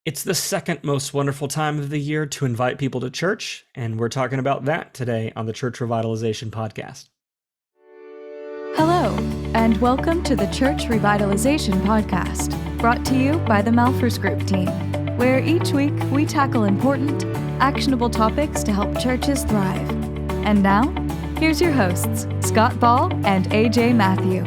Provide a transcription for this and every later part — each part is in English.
It's the second most wonderful time of the year to invite people to church, and we're talking about that today on the Church Revitalization Podcast. Hello, and welcome to the Church Revitalization Podcast, brought to you by the Malphurs Group team, where each week we tackle important, actionable topics to help churches thrive. And now, here's your hosts, Scott Ball and AJ Matthew.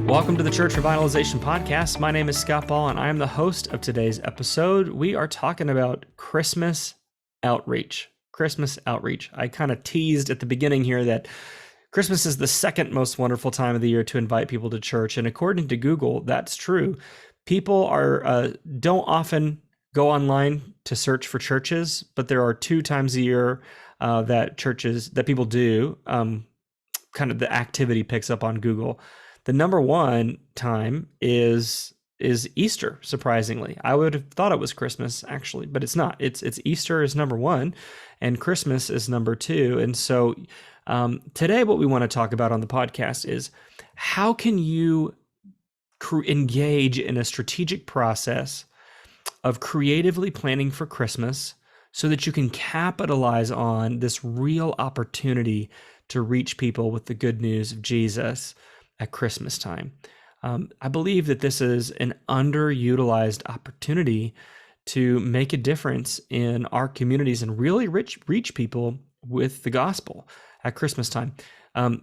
Welcome to the Church Revitalization Podcast. My name is Scott Ball, and I am the host of today's episode. We are talking about Christmas outreach. Christmas outreach. I kind of teased at the beginning here that Christmas is the second most wonderful time of the year to invite people to church, and according to Google, that's true. People don't often go online to search for churches, but there are 2 times a year that people do. Kind of the activity picks up on Google. The number one time is Easter, surprisingly. I would have thought it was Christmas, actually, but it's not. It's Easter is number one, and Christmas is number two. And so today what we want to talk about on the podcast is how can you engage in a strategic process of creatively planning for Christmas so that you can capitalize on this real opportunity to reach people with the good news of Jesus at Christmas time. I believe that this is an underutilized opportunity to make a difference in our communities and really reach people with the gospel at Christmas time. And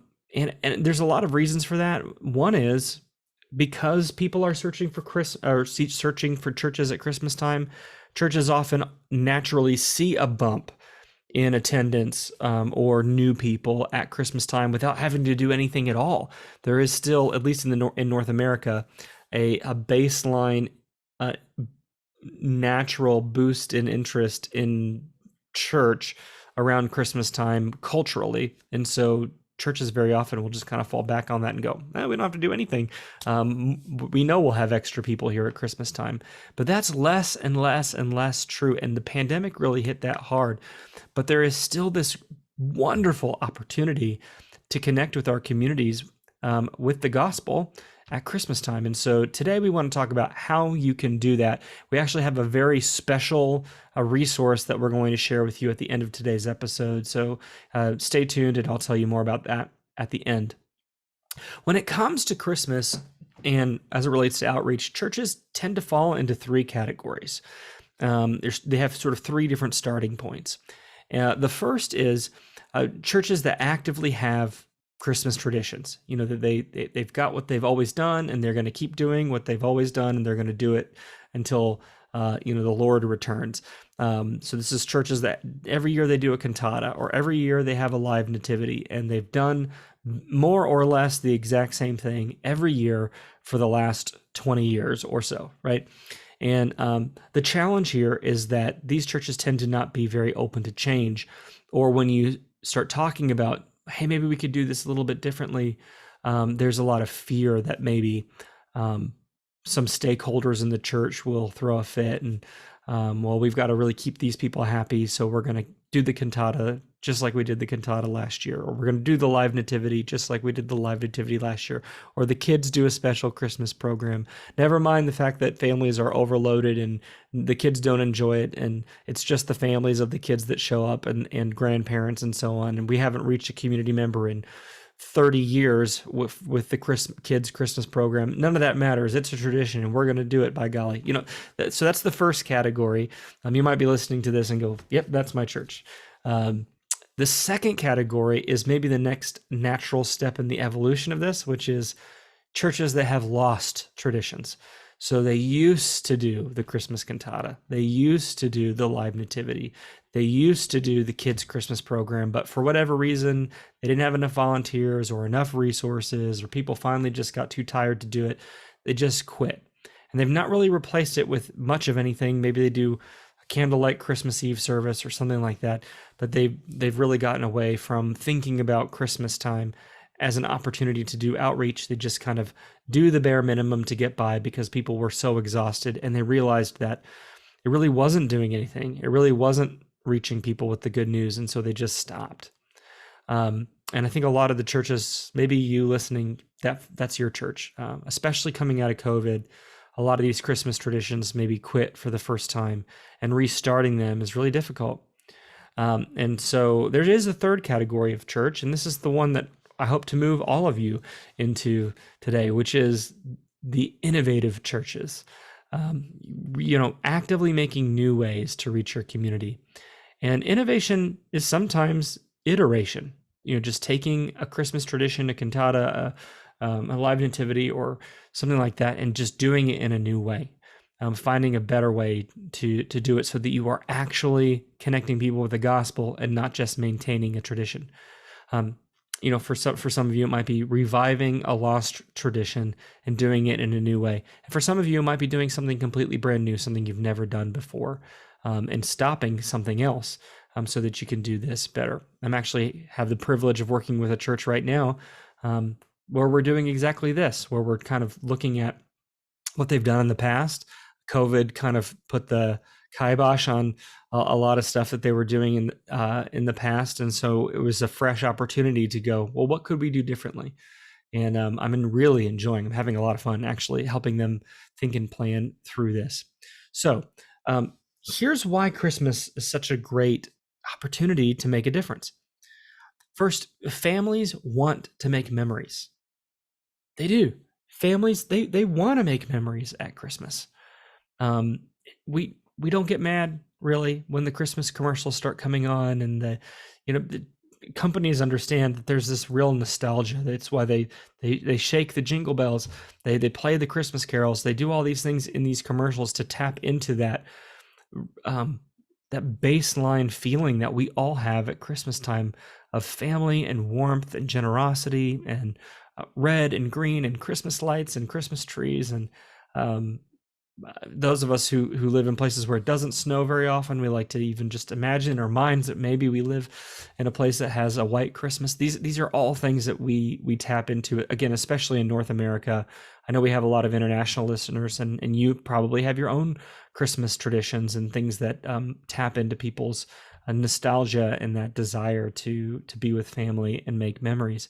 there's a lot of reasons for that. One is because people are searching for searching for churches at Christmas time. Churches often naturally see a bump in attendance or new people at Christmas time without having to do anything at all. There is still, at least in North America, a baseline natural boost in interest in church around Christmas time culturally. And so churches very often will just kind of fall back on that and go, we don't have to do anything. We know we'll have extra people here at Christmas time. But that's less and less and less true. And the pandemic really hit that hard. But there is still this wonderful opportunity to connect with our communities with the gospel at Christmas time. And so today we want to talk about how you can do that. We actually have a very special resource that we're going to share with you at the end of today's episode. So stay tuned and I'll tell you more about that at the end. When it comes to Christmas and as it relates to outreach, churches tend to fall into 3 categories. They have sort of 3 different starting points. The first is churches that actively have Christmas traditions. You know, that they've got what they've always done, and they're going to keep doing what they've always done, and they're going to do it until the Lord returns. So this is churches that every year they do a cantata, or every year they have a live nativity, and they've done more or less the exact same thing every year for the last 20 years or so, right? And the challenge here is that these churches tend to not be very open to change, or when you start talking about, hey, maybe we could do this a little bit differently, there's a lot of fear that maybe some stakeholders in the church will throw a fit and, we've got to really keep these people happy, so we're going to do the cantata just like we did the cantata last year, or we're going to do the live nativity just like we did the live nativity last year, or the kids do a special Christmas program. Never mind the fact that families are overloaded and the kids don't enjoy it, and it's just the families of the kids that show up and grandparents and so on, and we haven't reached a community member in 30 years with the kids Christmas program. None of that matters. It's a tradition and we're going to do it, by golly. So that's the first category. You might be listening to this and go, yep, that's my church. The second category is maybe the next natural step in the evolution of this, which is churches that have lost traditions. So they used to do the Christmas cantata. They used to do the live nativity. They used to do the kids' Christmas program, but for whatever reason, they didn't have enough volunteers or enough resources, or people finally just got too tired to do it. They just quit. And they've not really replaced it with much of anything. Maybe they do a candlelight Christmas Eve service or something like that, but they've really gotten away from thinking about Christmas time as an opportunity to do outreach. They just kind of do the bare minimum to get by because people were so exhausted, and they realized that it really wasn't doing anything. It really wasn't reaching people with the good news, and so they just stopped. And I think a lot of the churches, maybe you listening, that's your church, especially coming out of COVID. a lot of these Christmas traditions maybe quit for the first time, and restarting them is really difficult. And so there is a third category of church, and this is the one that I hope to move all of you into today, which is the innovative churches. Actively making new ways to reach your community. And innovation is sometimes iteration. Just taking a Christmas tradition, a cantata, a live nativity, or something like that, and just doing it in a new way. Finding a better way to do it so that you are actually connecting people with the gospel and not just maintaining a tradition. For some of you, it might be reviving a lost tradition and doing it in a new way. And for some of you, it might be doing something completely brand new, something you've never done before, and stopping something else so that you can do this better. I'm actually have the privilege of working with a church right now where we're doing exactly this, where we're kind of looking at what they've done in the past. COVID kind of put the kibosh on a lot of stuff that they were doing in the past, and so it was a fresh opportunity to go, well, what could we do differently? And I'm really enjoying. I'm having a lot of fun actually helping them think and plan through this. So here's why Christmas is such a great opportunity to make a difference. First, families want to make memories. They do. Families, they want to make memories at Christmas. We don't get mad really when the Christmas commercials start coming on, and the companies understand that there's this real nostalgia. That's why they shake the jingle bells, they play the Christmas carols, they do all these things in these commercials to tap into that baseline feeling that we all have at Christmas time of family and warmth and generosity and red and green and Christmas lights and Christmas trees. And those of us who live in places where it doesn't snow very often, we like to even just imagine in our minds that maybe we live in a place that has a white Christmas. These are all things that we tap into, again, especially in North America. I know we have a lot of international listeners, and you probably have your own Christmas traditions and things that tap into people's nostalgia and that desire to be with family and make memories.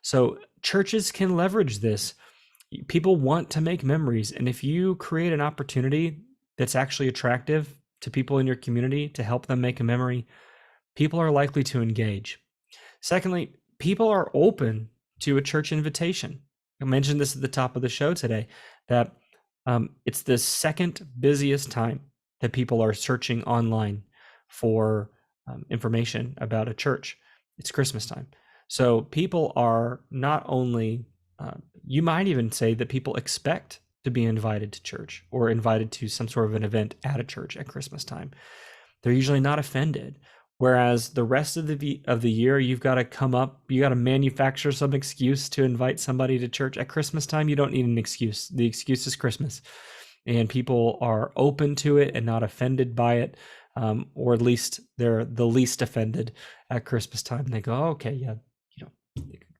So churches can leverage this. People want to make memories. And if you create an opportunity that's actually attractive to people in your community to help them make a memory, people are likely to engage. Secondly, people are open to a church invitation. I mentioned this at the top of the show today, that it's the second busiest time that people are searching online for information about a church. It's Christmas time. So people are not only, you might even say that people expect to be invited to church or invited to some sort of an event at a church at Christmas time. They're usually not offended. Whereas the rest of the year, you've got to come up, you got to manufacture some excuse to invite somebody to church. At Christmas time, you don't need an excuse. The excuse is Christmas. And people are open to it and not offended by it, or at least they're the least offended at Christmas time. And they go, oh, okay, yeah,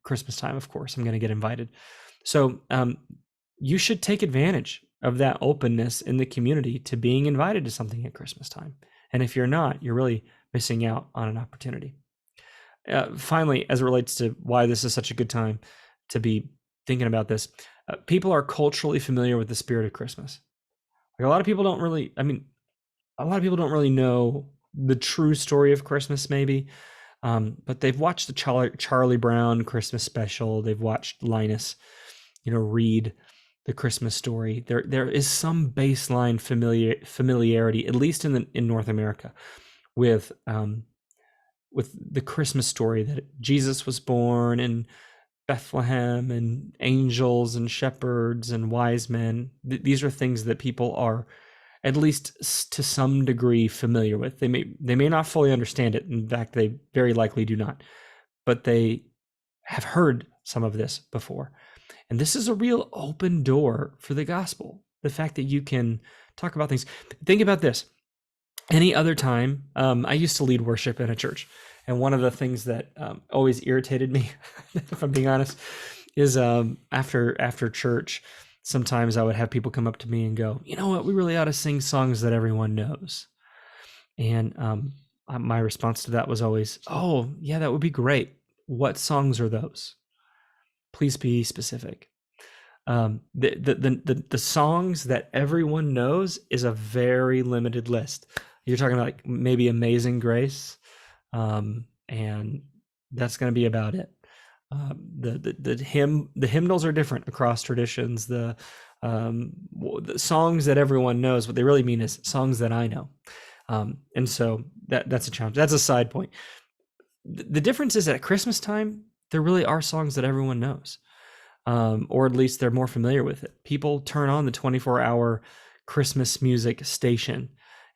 Christmas time, of course, I'm going to get invited. So you should take advantage of that openness in the community to being invited to something at Christmas time. And if you're not, you're really missing out on an opportunity. Finally, as it relates to why this is such a good time to be thinking about this, people are culturally familiar with the spirit of Christmas. Like a lot of people don't really know the true story of Christmas, maybe, but they've watched the Charlie Brown Christmas special. They've watched Linus, read the Christmas story. There is some baseline familiarity, at least in North America, with the Christmas story, that Jesus was born in Bethlehem, and angels and shepherds and wise men. These are things that people are, at least to some degree, familiar with. They may not fully understand it. In fact, they very likely do not, but they have heard some of this before. And this is a real open door for the gospel. The fact that you can talk about things. Think about this. Any other time, I used to lead worship in a church. And one of the things that always irritated me, if I'm being honest, is after church, sometimes I would have people come up to me and go, you know what, we really ought to sing songs that everyone knows. And my response to that was always, oh, yeah, that would be great. What songs are those? Please be specific. The songs that everyone knows is a very limited list. You're talking about like maybe Amazing Grace, and that's going to be about it. The hymnals are different across traditions. The songs that everyone knows, what they really mean is songs that I know. And so that's a challenge. That's a side point. The difference is that at Christmas time, there really are songs that everyone knows, or at least they're more familiar with it. People turn on the 24-hour Christmas music station,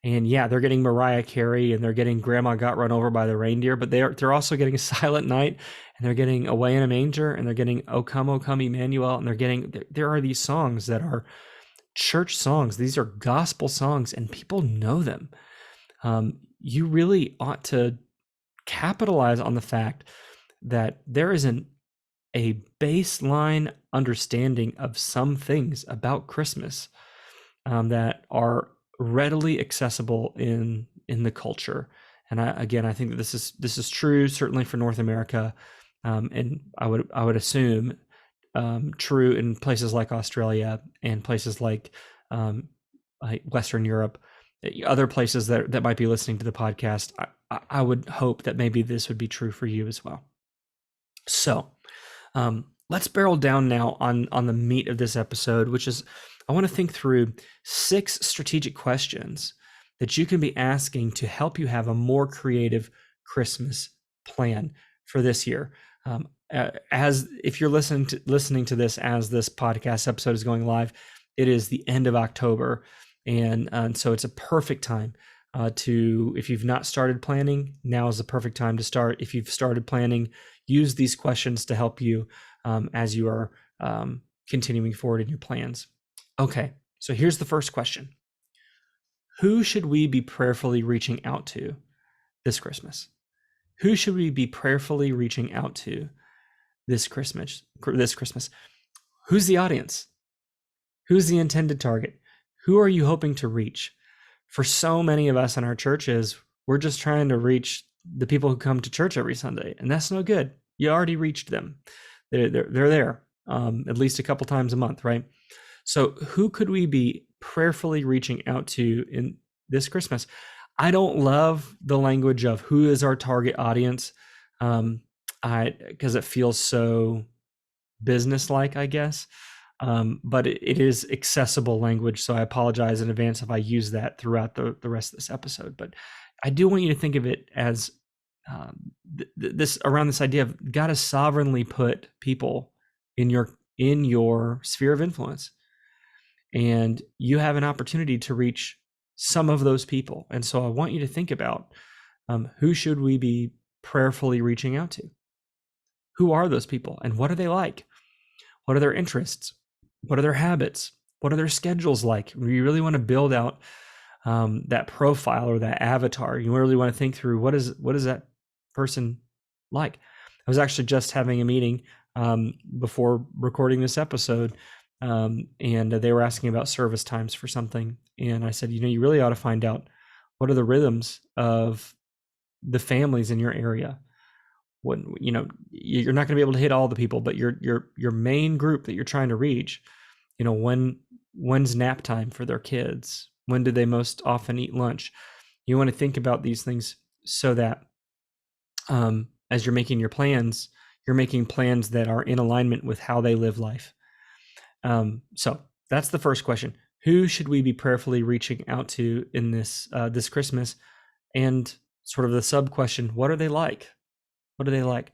and yeah, they're getting Mariah Carey and they're getting Grandma Got Run Over by the Reindeer, but they're also getting Silent Night, and they're getting Away in a Manger, and they're getting O Come, Emmanuel, and there are these songs that are church songs. These are gospel songs, and people know them. You really ought to capitalize on the fact that there isn't a baseline understanding of some things about Christmas that are readily accessible in the culture. And I think that this is true certainly for North America, and I would assume true in places like Australia and places like Western Europe, other places that might be listening to the podcast. I would hope that maybe this would be true for you as well. So let's barrel down now on the meat of this episode, which is I want to think through 6 strategic questions that you can be asking to help you have a more creative Christmas plan for this year. As if you're listening to this as this podcast episode is going live, it is the end of October, and so it's a perfect time to, if you've not started planning, now is the perfect time to start. If you've started planning, use these questions to help you as you are continuing forward in your plans. Okay, so here's the first question. Who should we be prayerfully reaching out to this Christmas? Who should we be prayerfully reaching out to this Christmas? Who's the audience? Who's the intended target? Who are you hoping to reach? For so many of us in our churches, we're just trying to reach the people who come to church every Sunday, and that's no good. You already reached them. They're there at least a couple times a month, right? So who could we be prayerfully reaching out to in this Christmas? I don't love the language of who is our target audience, because it feels so business-like, I guess. But it is accessible language, so I apologize in advance if I use that throughout the rest of this episode. But I do want you to think of it as this idea of God has sovereignly put people in your sphere of influence, and you have an opportunity to reach some of those people. And so I want you to think about who should we be prayerfully reaching out to? Who are those people, and what are they like? What are their interests? What are their habits? What are their schedules like? You really want to build out that profile or that avatar. You really want to think through what is that person like. I was actually just having a meeting before recording this episode, and they were asking about service times for something. And I said, you really ought to find out what are the rhythms of the families in your area. When you're not going to be able to hit all the people, but your main group that you're trying to reach, when's nap time for their kids? When do they most often eat lunch? You want to think about these things so that as you're making your plans, you're making plans that are in alignment with how they live life. So that's the first question. Who should we be prayerfully reaching out to in this Christmas? And sort of the sub question, what are they like? What are they like?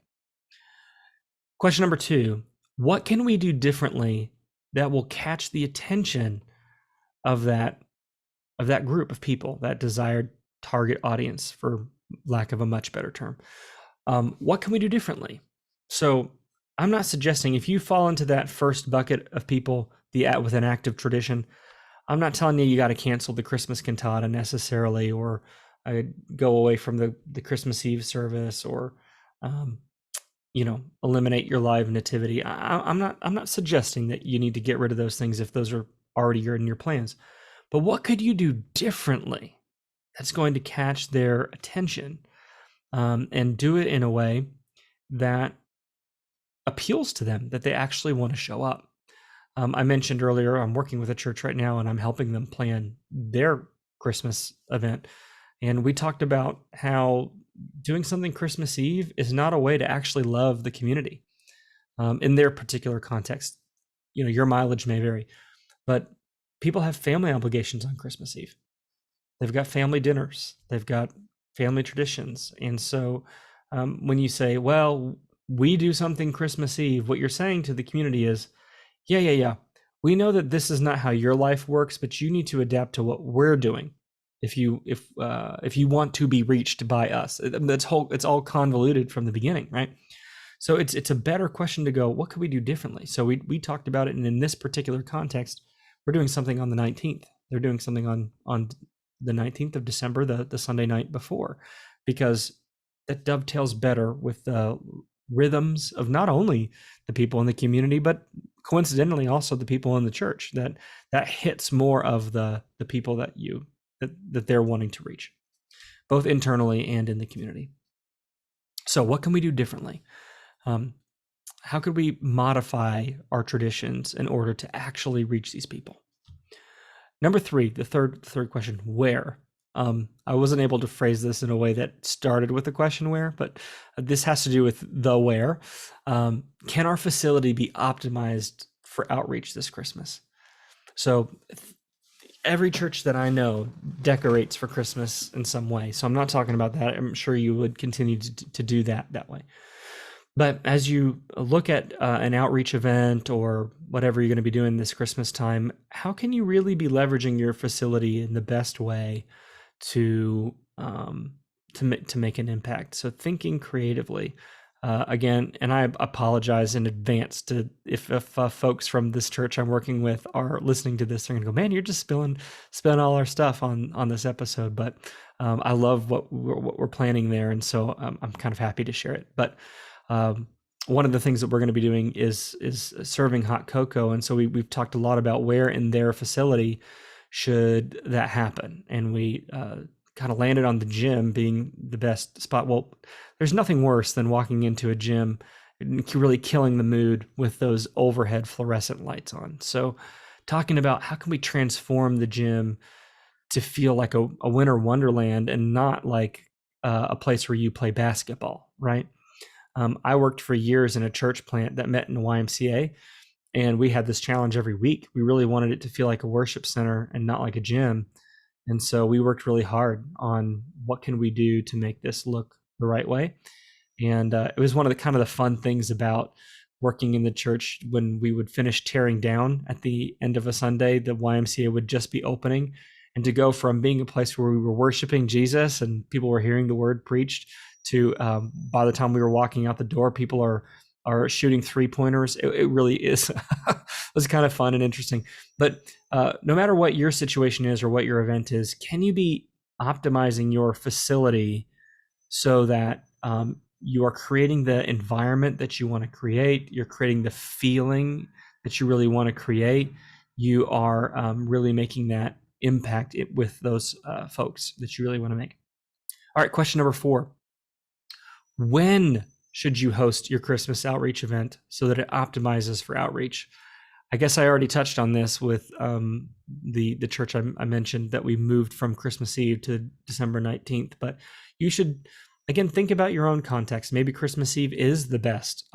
Question number 2, what can we do differently that will catch the attention of that group of people, that desired target audience, for lack of a much better term? What can we do differently? So I'm not suggesting if you fall into that first bucket of people, with an active tradition, I'm not telling you got to cancel the Christmas cantata necessarily, or go away from the Christmas Eve service, or eliminate your live nativity. I'm not suggesting that you need to get rid of those things if those are already in your plans. But what could you do differently that's going to catch their attention, and do it in a way that appeals to them, that they actually want to show up? I mentioned earlier, I'm working with a church right now and I'm helping them plan their Christmas event. And we talked about how doing something Christmas Eve is not a way to actually love the community in their particular context. Your mileage may vary, but people have family obligations on Christmas Eve. They've got family dinners, they've got family traditions. And so when you say, well, we do something Christmas Eve, what you're saying to the community is, yeah. We know that this is not how your life works, but you need to adapt to what we're doing. If you want to be reached by us, it's all convoluted from the beginning, right? So it's a better question to go, what could we do differently? So we talked about it, and in this particular context, we're doing something on the 19th. They're doing something on the 19th of December, the Sunday night before, because that dovetails better with the rhythms of not only the people in the community, but coincidentally also the people in the church. That hits more of the people that they're wanting to reach, both internally and in the community. So what can we do differently? How could we modify our traditions in order to actually reach these people? Number 3, the third question, where? I wasn't able to phrase this in a way that started with the question where, but this has to do with the where. Can our facility be optimized for outreach this Christmas? So every church that I know decorates for Christmas in some way. So I'm not talking about that. I'm sure you would continue to do that way. But as you look at an outreach event or whatever you're going to be doing this Christmas time, how can you really be leveraging your facility in the best way to make an impact? So thinking creatively, again, and I apologize in advance to if folks from this church I'm working with are listening to this, they're gonna go, man, you're just spilling all our stuff on this episode. But I love what we're planning there, and so I'm kind of happy to share it. But one of the things that we're going to be doing is serving hot cocoa, and so we've talked a lot about where in their facility should that happen, and we kind of landed on the gym being the best spot. Well, there's nothing worse than walking into a gym and really killing the mood with those overhead fluorescent lights on. So talking about how can we transform the gym to feel like a winter wonderland and not like a place where you play basketball, right? I worked for years in a church plant that met in a YMCA, and we had this challenge every week. We really wanted it to feel like a worship center and not like a gym. And so we worked really hard on what can we do to make this look the right way. And it was one of the fun things about working in the church. When we would finish tearing down at the end of a Sunday, the YMCA would just be opening. And to go from being a place where we were worshiping Jesus and people were hearing the word preached to by the time we were walking out the door, people are shooting 3-pointers. It really is was kind of fun and interesting. But no matter what your situation is or what your event is, can you be optimizing your facility so that you are creating the environment that you want to create, you're creating the feeling that you really want to create, you are really making that impact with those folks that you really want to make. All right, question number 4. When should you host your Christmas outreach event so that it optimizes for outreach? I guess I already touched on this with the church I mentioned that we moved from Christmas Eve to December 19th, but you should, again, think about your own context. Maybe Christmas Eve is the best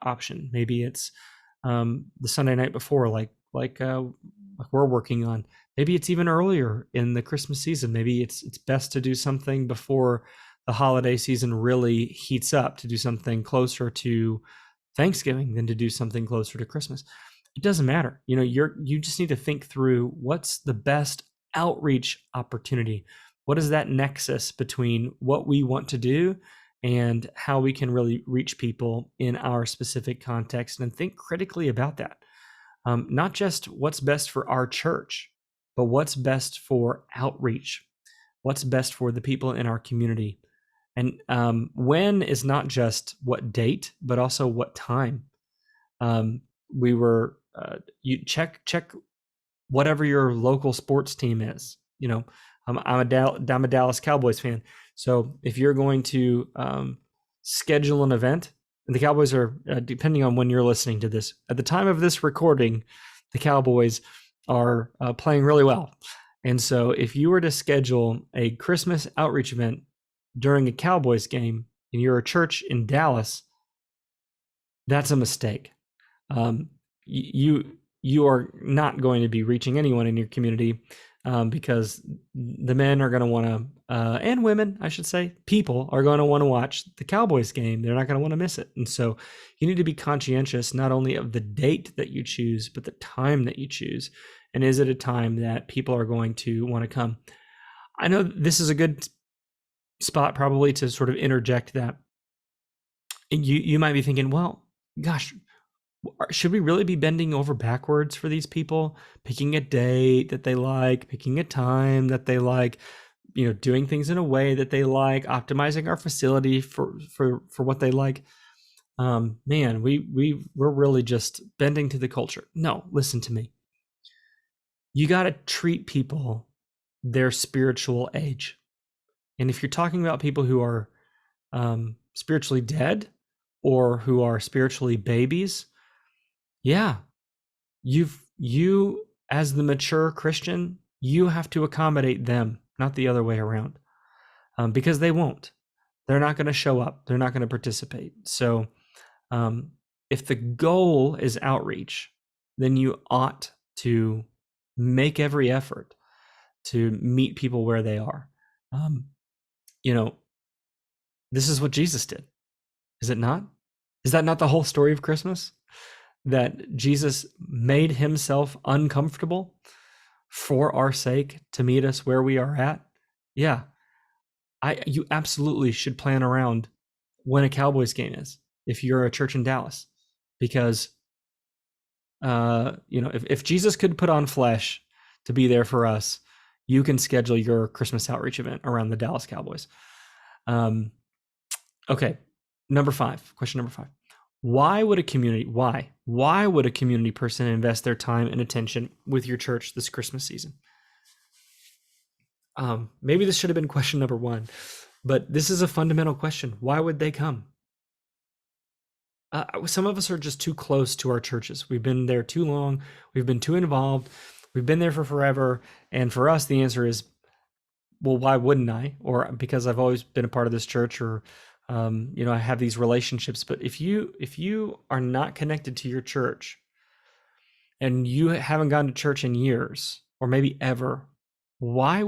option. Maybe it's the Sunday night before, like we're working on. Maybe it's even earlier in the Christmas season. Maybe it's best to do something before the holiday season really heats up, to do something closer to Thanksgiving than to do something closer to Christmas. It doesn't matter. You just need to think through what's the best outreach opportunity. What is that nexus between what we want to do and how we can really reach people in our specific context, and think critically about that. Not just what's best for our church, but what's best for outreach. What's best for the people in our community. And when is not just what date, but also what time. You check whatever your local sports team is. I'm a Dallas Cowboys fan. So if you're going to schedule an event, and the Cowboys are, depending on when you're listening to this, at the time of this recording, the Cowboys are playing really well. And so if you were to schedule a Christmas outreach event during a Cowboys game and you're a church in Dallas, that's a mistake. You are not going to be reaching anyone in your community because the men are going to want to, and women, I should say, people are going to want to watch the Cowboys game. They're not going to want to miss it. And so you need to be conscientious not only of the date that you choose, but the time that you choose. And is it a time that people are going to want to come? I know this is a good spot probably to sort of interject that. And you might be thinking, well, gosh, should we really be bending over backwards for these people, picking a date that they like, picking a time that they like, doing things in a way that they like, optimizing our facility for what they like? Man, we're really just bending to the culture. No, listen to me. You got to treat people their spiritual age. And if you're talking about people who are spiritually dead or who are spiritually babies, yeah, you as the mature Christian, you have to accommodate them, not the other way around, because they won't. They're not going to show up. They're not going to participate. So if the goal is outreach, then you ought to make every effort to meet people where they are. This is what Jesus did. Is it not? Is that not the whole story of Christmas? That Jesus made himself uncomfortable for our sake to meet us where we are at? Yeah. You absolutely should plan around when a Cowboys game is if you're a church in Dallas, because if Jesus could put on flesh to be there for us, you can schedule your Christmas outreach event around the Dallas Cowboys. Okay, question number 5. Why would a community person invest their time and attention with your church this Christmas season? Maybe this should have been question number 1, but this is a fundamental question. Why would they come? Some of us are just too close to our churches. We've been there too long. We've been too involved. We've been there for forever. And for us, the answer is, well, why wouldn't I? Or because I've always been a part of this church, or I have these relationships. But if you are not connected to your church and you haven't gone to church in years or maybe ever, why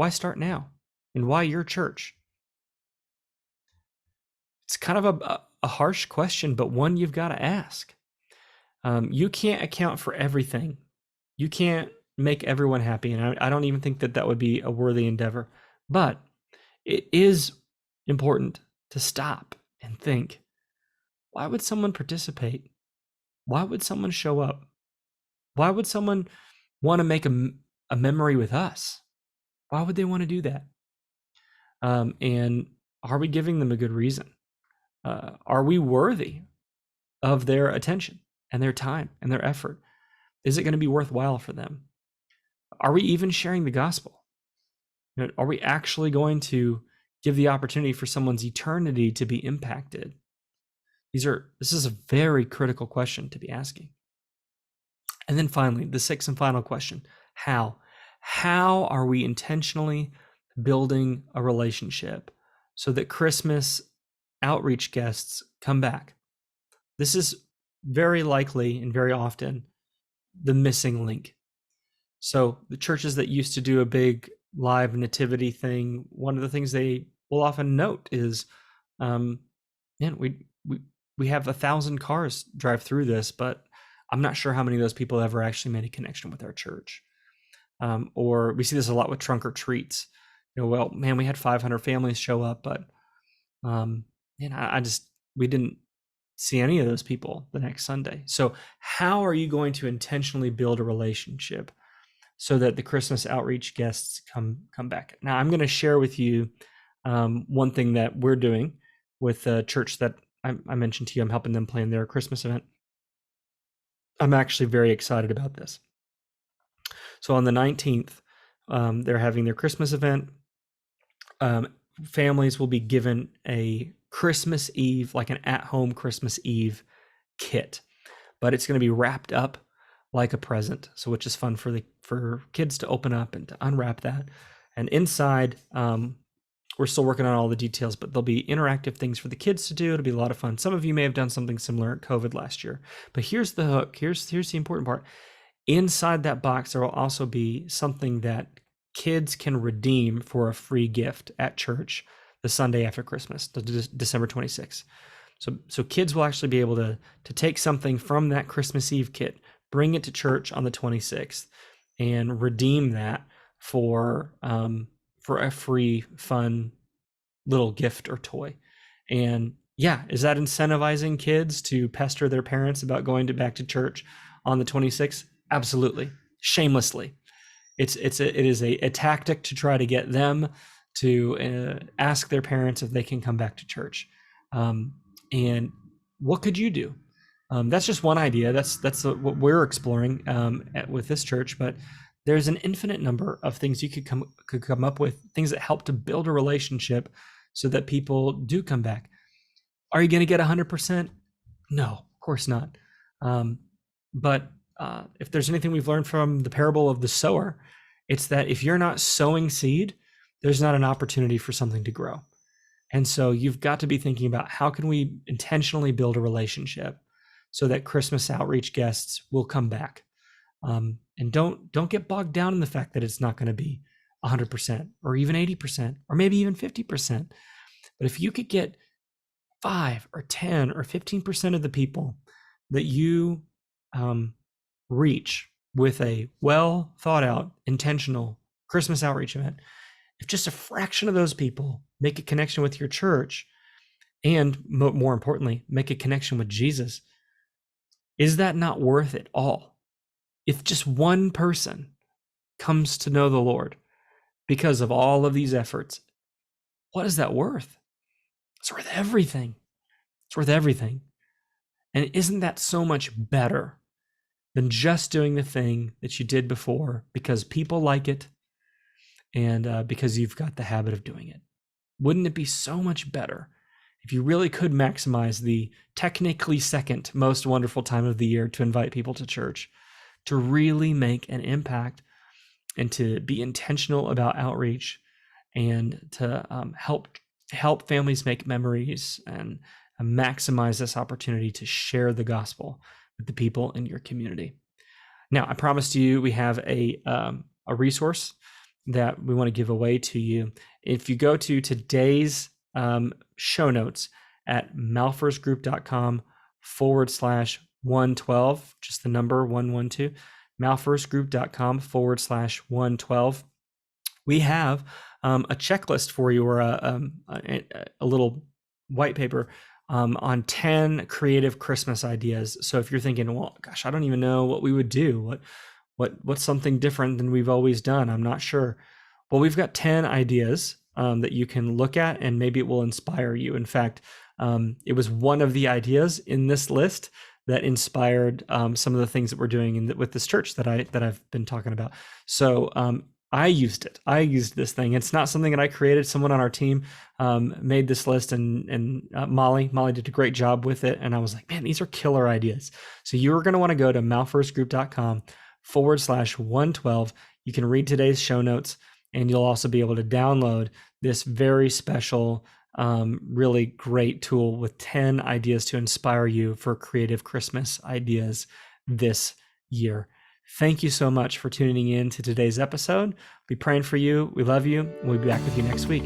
start now? And why your church? It's kind of a harsh question, but one you've got to ask. You can't account for everything. You can't make everyone happy. And I don't even think that would be a worthy endeavor. But it is important to stop and think, why would someone participate? Why would someone show up? Why would someone want to make a memory with us? Why would they want to do that? And are we giving them a good reason? Are we worthy of their attention and their time and their effort? Is it going to be worthwhile for them? Are we even sharing the gospel? Are we actually going to give the opportunity for someone's eternity to be impacted? This is a very critical question to be asking. And then finally, the 6th and final question: how? How are we intentionally building a relationship so that Christmas outreach guests come back? This is very likely and very often the missing link. So the churches that used to do a big live nativity thing, one of the things they will often note is, we have 1,000 cars drive through this, but I'm not sure how many of those people ever actually made a connection with our church. Or we see this a lot with trunk or treats. Well, man, we had 500 families show up, but we didn't see any of those people the next Sunday. So how are you going to intentionally build a relationship so that the Christmas outreach guests come back? Now, I'm going to share with you one thing that we're doing with a church that I mentioned to you. I'm helping them plan their Christmas event. I'm actually very excited about this. So on the 19th, they're having their Christmas event. Families will be given a Christmas Eve, like an at-home Christmas Eve kit, but it's going to be wrapped up like a present. So which is fun for kids to open up and to unwrap that. And inside, we're still working on all the details, but there'll be interactive things for the kids to do. It'll be a lot of fun. Some of you may have done something similar at COVID last year, but here's the hook. Here's the important part. Inside that box, there will also be something that kids can redeem for a free gift at church the Sunday after Christmas, December 26th. So kids will actually be able to take something from that Christmas Eve kit, bring it to church on the 26th, and redeem that for a free, fun little gift or toy. And yeah, is that incentivizing kids to pester their parents about going back to church on the 26th? Absolutely, shamelessly. It is a tactic to try to get them to ask their parents if they can come back to church. And what could you do? That's just one idea. That's what we're exploring with this church. But there's an infinite number of things you could come up with, things that help to build a relationship so that people do come back. Are you going to get 100%? No, of course not. But if there's anything we've learned from the parable of the sower, it's that if you're not sowing seed, there's not an opportunity for something to grow. And so you've got to be thinking about how can we intentionally build a relationship so that Christmas outreach guests will come back. And don't get bogged down in the fact that it's not going to be 100% or even 80% or maybe even 50%. But if you could get 5 or 10 or 15% of the people that you reach with a well thought out, intentional Christmas outreach event, if just a fraction of those people make a connection with your church and more importantly, make a connection with Jesus, is that not worth it all? If just one person comes to know the Lord because of all of these efforts, what is that worth? It's worth everything. It's worth everything. And isn't that so much better than just doing the thing that you did before because people like it and because you've got the habit of doing it? Wouldn't it be so much better if you really could maximize the technically second most wonderful time of the year to invite people to church, to really make an impact and to be intentional about outreach and to help families make memories and maximize this opportunity to share the gospel with the people in your community? Now, I promised you we have a resource that we want to give away to you. If you go to today's show notes at malfirsgroup.com/112, just the number 112, malfirsgroup.com/112, we have a checklist for you, or a little white paper on 10 creative Christmas ideas. So if you're thinking, well, gosh, I don't even know what we would do. What's something different than we've always done? I'm not sure. Well, we've got 10 ideas that you can look at, and maybe it will inspire you. In fact, it was one of the ideas in this list that inspired some of the things that we're doing with this church that I've been talking about. So I used it. I used this thing. It's not something that I created. Someone on our team made this list, and Molly did a great job with it. And I was like, man, these are killer ideas. So you're going to want to go to malfirsgroup.com/112. You can read today's show notes, and you'll also be able to download this very special, really great tool with 10 ideas to inspire you for creative Christmas ideas this year. Thank you so much for tuning in to today's episode. We'll be praying for you. We love you. And we'll be back with you next week.